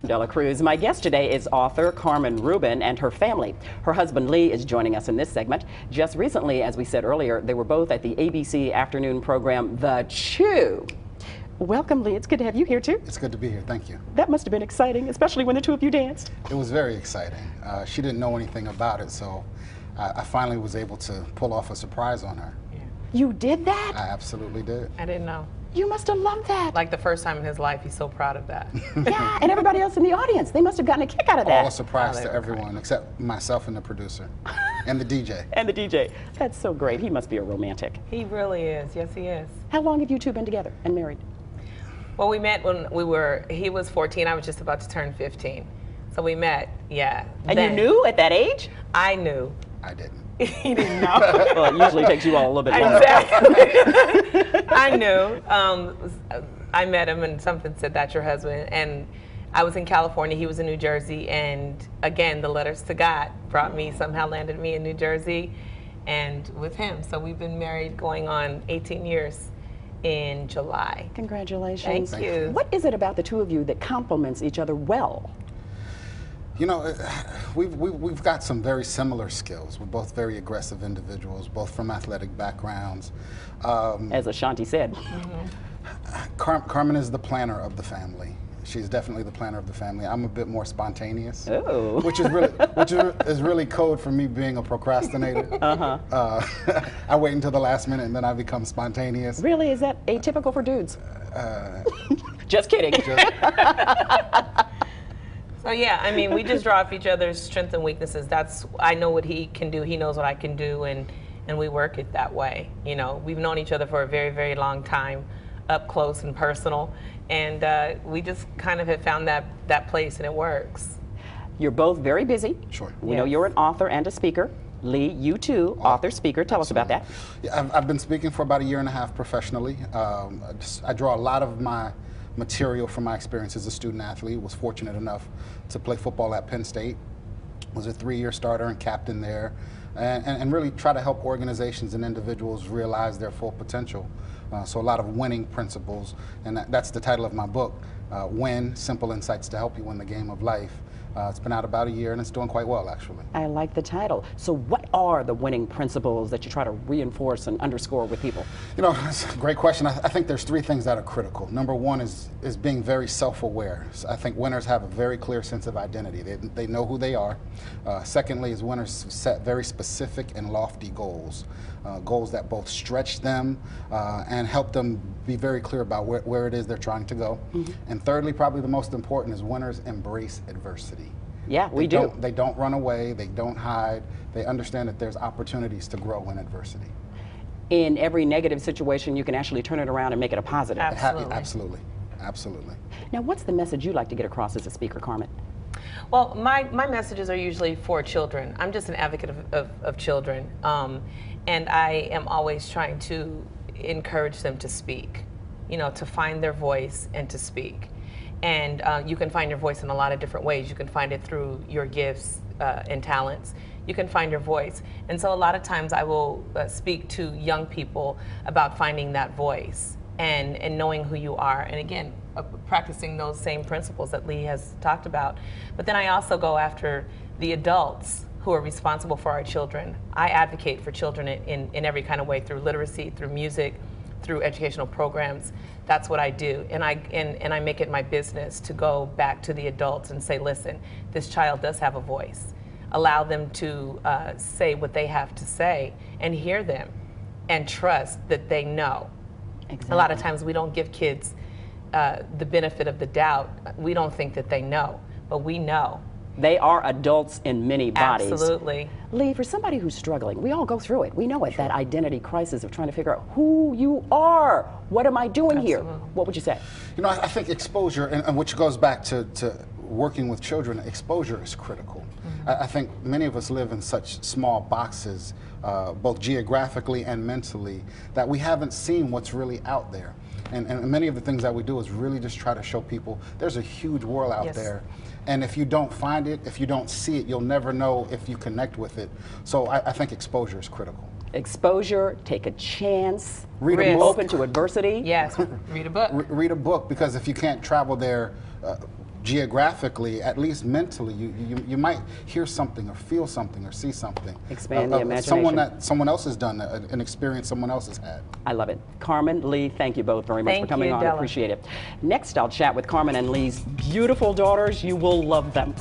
Della Cruz. My guest today is author Carmen Rubin and her family. Her husband Lee is joining us in this segment. Just recently, as we said earlier, they were both at the ABC afternoon program, The Chew. Welcome, Lee. It's good to have you here, too. It's good to be here. Thank you. That must have been exciting, especially when the two of you danced. It was very exciting. She didn't know anything about it, so I finally was able to pull off a surprise on her. Yeah. You did that? I absolutely did. I didn't know. You must have loved that. Like the first time in his life, he's so proud of that. Yeah, and everybody else in the audience, they must have gotten a kick out of that. All a surprise to everyone except myself and the producer and the DJ. And the DJ. That's so great. He must be a romantic. He really is. Yes, he is. How long have you two been together and married? Well, we met when he was 14. I was just about to turn 15. So we met, yeah. And you knew at that age? I knew. I didn't. He didn't know. Well, it usually takes you all a little bit longer. Exactly. I knew. I met him and something said, "That's your husband." And I was in California, he was in New Jersey, and again, the letters to God brought me, somehow landed me in New Jersey and with him. So we've been married going on 18 years in July. Congratulations. Thank you. What is it about the two of you that complements each other well? You know, we've got some very similar skills. We're both very aggressive individuals, both from athletic backgrounds. As Ashanti said. Carmen is the planner of the family. She's definitely the planner of the family. I'm a bit more spontaneous, which is really code for me being a procrastinator. I wait until the last minute and then I become spontaneous. Really, is that atypical for dudes? Just kidding. So yeah, I mean, we just draw off each other's strengths and weaknesses. I know what he can do, he knows what I can do, and we work it that way. You know, we've known each other for a very, very long time, up close and personal, and we just kind of have found that place, and it works. You're both very busy. Sure. We know you're an author and a speaker. Lee, you too, author, speaker. Tell us about that. Yeah, I've been speaking for about 1.5 years professionally. I draw a lot of my material from my experience as a student athlete. Was fortunate enough to play football at Penn State. Was a 3-year starter and captain there, and really try to help organizations and individuals realize their full potential. So a lot of winning principles, and that's the title of my book, Win, Simple Insights to Help You Win the Game of Life. It's been out about 1 year and it's doing quite well, actually. I like the title. So what are the winning principles that you try to reinforce and underscore with people? You know, that's a great question. I think there's 3 things that are critical. Number 1 is being very self-aware. So I think winners have a very clear sense of identity. They know who they are. Secondly is winners set very specific and lofty goals. Goals that both stretch them and help them be very clear about where it is they're trying to go. And thirdly, probably the most important, is winners embrace adversity. Yeah, we do. They don't run away, they don't hide, they understand that there's opportunities to grow in adversity. In every negative situation, you can actually turn it around and make it a positive. Absolutely. Absolutely. Absolutely. Now, what's the message you like to get across as a speaker, Carmen? Well, my messages are usually for children. I'm just an advocate of children, and I am always trying to encourage them to speak, you know, to find their voice and to speak. And you can find your voice in a lot of different ways. You can find it through your gifts and talents. You can find your voice. And so a lot of times I will speak to young people about finding that voice and knowing who you are. And again, practicing those same principles that Lee has talked about. But then I also go after the adults who are responsible for our children. I advocate for children in every kind of way, through literacy, through music, through educational programs. That's what I do, and I make it my business to go back to the adults and say, listen, this child does have a voice. Allow them to say what they have to say and hear them and trust that they know. Exactly. A lot of times we don't give kids the benefit of the doubt. We don't think that they know, but we know. They are adults in many bodies. Absolutely. Lee, for somebody who's struggling, we all go through it. We know it, that identity crisis of trying to figure out who you are. What am I doing here? What would you say? You know, I think exposure, and which goes back to working with children, exposure is critical. I think many of us live in such small boxes, both geographically and mentally, that we haven't seen what's really out there. And many of the things that we do is really just try to show people there's a huge world out there. And if you don't find it, if you don't see it, you'll never know if you connect with it. So I think exposure is critical. Exposure, take a chance, read a book. Open to adversity. Yes, read a book. Read a book, because if you can't travel there geographically, at least mentally, you might hear something or feel something or see something. Expand the imagination. Someone else has done, an experience someone else has had. I love it. Carmen, Lee, thank you both very much for coming on. I Della. appreciate it. Next, I'll chat with Carmen and Lee's beautiful daughters. You will love them.